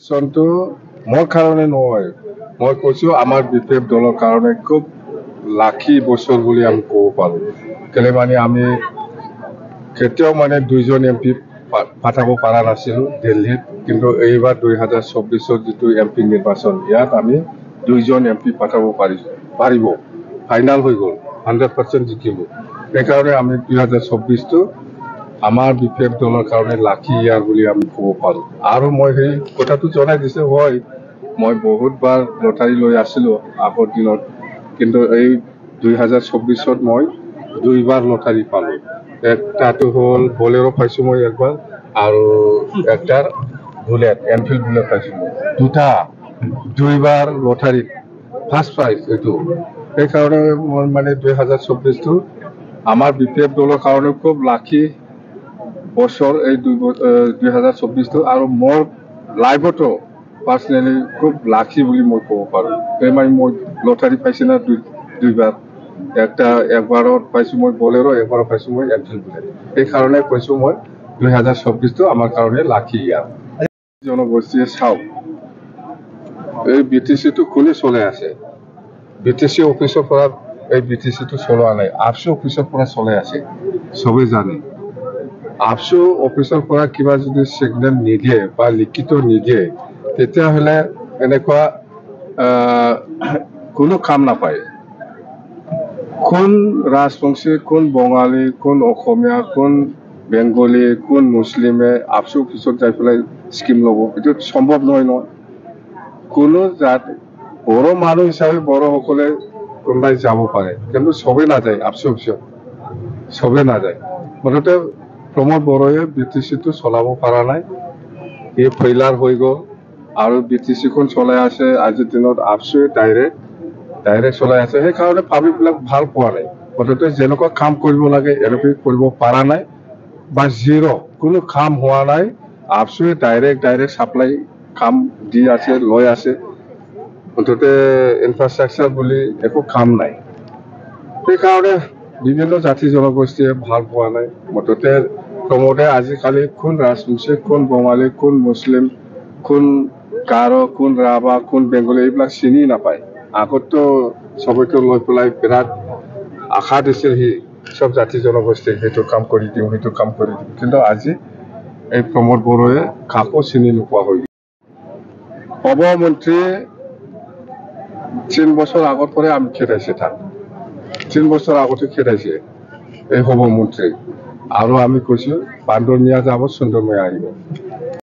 চনটো মোৰ কাৰণে নহয়, মই কৈছোঁ আমাৰ বিপিএফ দলৰ কাৰণে খুব লাখি বছৰ বুলি আমি ক'ব পাৰোঁ। কেলে মানে আমি কেতিয়াও মানে দুইজন এমপি পাঠাব পৰা নাছিলোঁ দিল্লীত, কিন্তু এইবাৰ 2024 যিটো এমপি নিৰ্বাচন, ইয়াত আমি দুইজন এমপি পাঠাব পাৰিব, ফাইনেল হৈ গ'ল, 100% জিকিব। সেইকাৰণে আমি 2024টো আমাৰ বিপিএফ দলৰ কাৰণে লাখি ইয়াৰ বুলি আমি ক'ব পাৰোঁ। আৰু মই সেই কথাটো জনাই দিছোঁ, হয় মই বহুতবাৰ লটাৰী লৈ আছিলোঁ আগৰ দিনত, কিন্তু এই 2024ত মই দুইবাৰ লটাৰী পালোঁ। একটাটো হ'ল বলেৰো পাইছোঁ মই একবাৰ, আৰু একটাৰ বুলেট, এনফিল্ড বুলেট পাইছোঁ মই। দুইবাৰ লটাৰীত ফাৰ্ষ্ট প্ৰাইজ এইটো। সেইকাৰণে মই মানে 2024টো আমাৰ বিপিএফ দলৰ কাৰণে খুব লাখি বছৰ এই 2024টো, আৰু মোৰ লাইফতো পাৰ্চনেলি খুব লাখি বুলি মই ক'ব পাৰোঁ। সেইমানে মই লটাৰী পাইছোঁ না দুইবাৰ, একবাৰত পাইছোঁ মই বলেৰো, একবাৰত পাইছোঁ মই এনফিল্ড বুলেট। সেইকাৰণে কৈছোঁ মই 2024টো আমাৰ কাৰণে লাখি ইয়াৰ। জনগোষ্ঠীয়ে চাওক, এই BTCটো কোনে চলাই আছে? BTC অফিচৰ পৰা এই BTCটো চলোৱা নাই, APSU অফিচৰ পৰা চলাই আছে, চবেই জানে। APSU অফিচৰ পৰা কিবা যদি ছিগনেল নিদিয়ে বা লিখিত নিদিয়ে, তেতিয়াহ'লে এনেকুৱা কোনো কাম নাপায়। কোন ৰাজবংশী, কোন বঙালী, কোন অসমীয়া, কোন বেংগলী, কোন মুছলিমে APSU অফিচত যাই পেলাই স্কিম ল'ব? এইটো সম্ভৱ নহয় নহয়। কোনো জাত বড়ো মানুহ হিচাপে বড়োসকলে কোনোবাই যাব পাৰে, কিন্তু চবেই নাযায় APSU অফিচত, চবেই নাযায়। মুঠতে প্ৰমোদ বড়োৱে BTCটো চলাব পৰা নাই, সি ফেইলাৰ হৈ গ'ল। আৰু BTCখন চলাই আছে আজিৰ দিনত APSUৱে ডাইৰেক্ট চলাই আছে। সেইকাৰণে পাব্লিকবিলাক ভাল পোৱা নাই। মুঠতে যেনেকুৱা কাম কৰিব লাগে এনেকৈ কৰিব পৰা নাই, বা জিৰ', কোনো কাম হোৱা নাই। APSUৱে ডাইৰেক্ট চাপ্লাই কাম দি আছে, লৈ আছে, মুঠতে ইনফ্ৰাষ্ট্ৰাকচাৰ বুলি একো কাম নাই। সেইকাৰণে বিভিন্ন জাতি জনগোষ্ঠীয়ে ভাল পোৱা নাই। মুঠতে প্ৰমোদে আজিকালি কোন ৰাজবংশী, কোন বঙালী, কোন মুছলিম, কোন গাৰো, কোন ৰাভা, কোন বেংগলী, এইবিলাক চিনি নাপায়। আগততো চবকে লৈ পেলাই বিৰাট আশা দিছিল সি, চব জাতি জনগোষ্ঠীক সেইটো কাম কৰি দিওঁ, সেইটো কাম কৰি দিওঁ। কিন্তু আজি এই প্ৰমোদ বড়োৱে কাকো চিনি নোপোৱা হৈ গ'ল। হ'ব মন্ত্ৰী 3 বছৰ আগৰ পৰাই আমি খেদাইছে তাক, 3 বছৰ আগতে খেদাইছে এই হ'ব মন্ত্ৰী। আৰু আমি কৈছোঁ বান্দৰমীয়া যাব, সুন্দৰমীয়া আহিব।